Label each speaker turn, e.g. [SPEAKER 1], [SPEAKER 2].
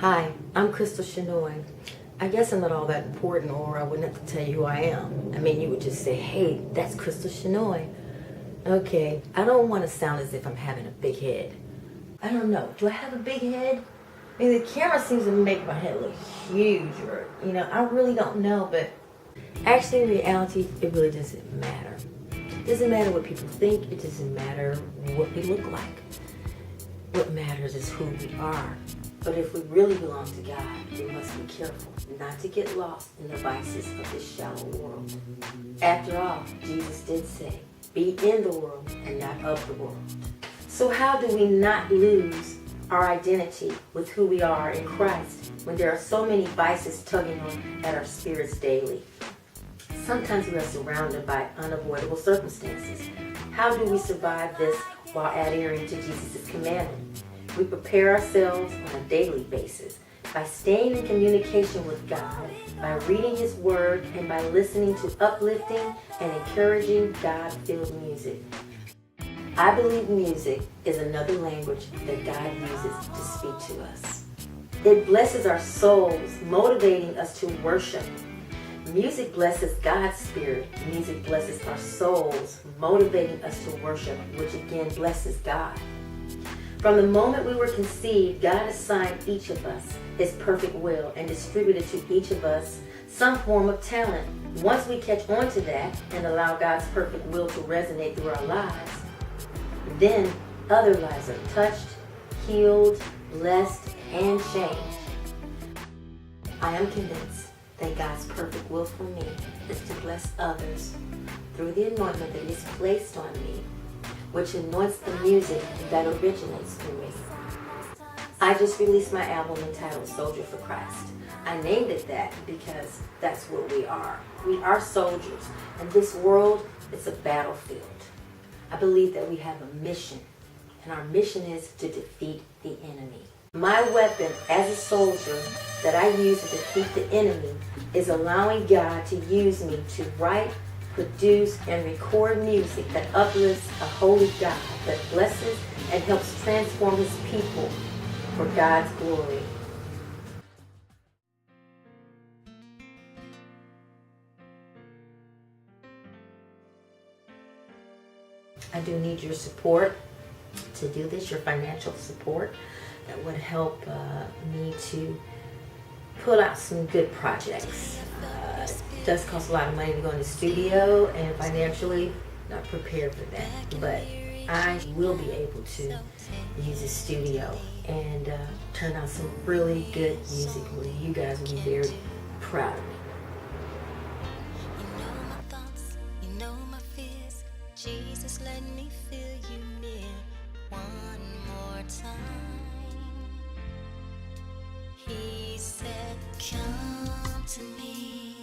[SPEAKER 1] Hi, I'm Krystal Chinoy. I guess I'm not all that important, or I wouldn't have to tell you who I am. I mean, you would just say, hey, that's Krystal Chinoy. Okay, I don't want to sound as if I'm having a big head. I don't know. Do I have a big head? I mean, the camera seems to make my head look huge, or, I really don't know, but actually, in reality, it really doesn't matter. It doesn't matter what people think. It doesn't matter what we look like. What matters is who we are. But if we really belong to God, we must be careful not to get lost in the vices of this shallow world. After all, Jesus did say, be in the world and not of the world. So how do we not lose our identity with who we are in Christ when there are so many vices tugging on at our spirits daily? Sometimes we are surrounded by unavoidable circumstances. How do we survive this while adhering to Jesus' commandment? We prepare ourselves on a daily basis by staying in communication with God, by reading His Word, and by listening to uplifting and encouraging God-filled music. I believe music is another language that God uses to speak to us. It blesses our souls, motivating us to worship. Music blesses God's spirit. Music blesses our souls, motivating us to worship, which again blesses God. From the moment we were conceived, God assigned each of us His perfect will and distributed to each of us some form of talent. Once we catch on to that and allow God's perfect will to resonate through our lives, then other lives are touched, healed, blessed, and changed. I am convinced that God's perfect will for me is to bless others through the anointment that He has placed on me, which anoints the music that originates through me. I just released my album entitled Soldier for Christ. I named it that because that's what we are. We are soldiers, and this world is a battlefield. I believe that we have a mission, and our mission is to defeat the enemy. My weapon as a soldier that I use to defeat the enemy is allowing God to use me to write, produce, and record music that uplifts a holy God, that blesses and helps transform His people for God's glory. I do need your support to do this, your financial support that would help me to put out some good projects. It does cost a lot of money to go in the studio, and financially not prepared for that, but I will be able to use the studio and turn out some really good music where you guys will be very proud of me.
[SPEAKER 2] You know my thoughts, you know my fears. Jesus, let me feel you near one more time. He said, come to me.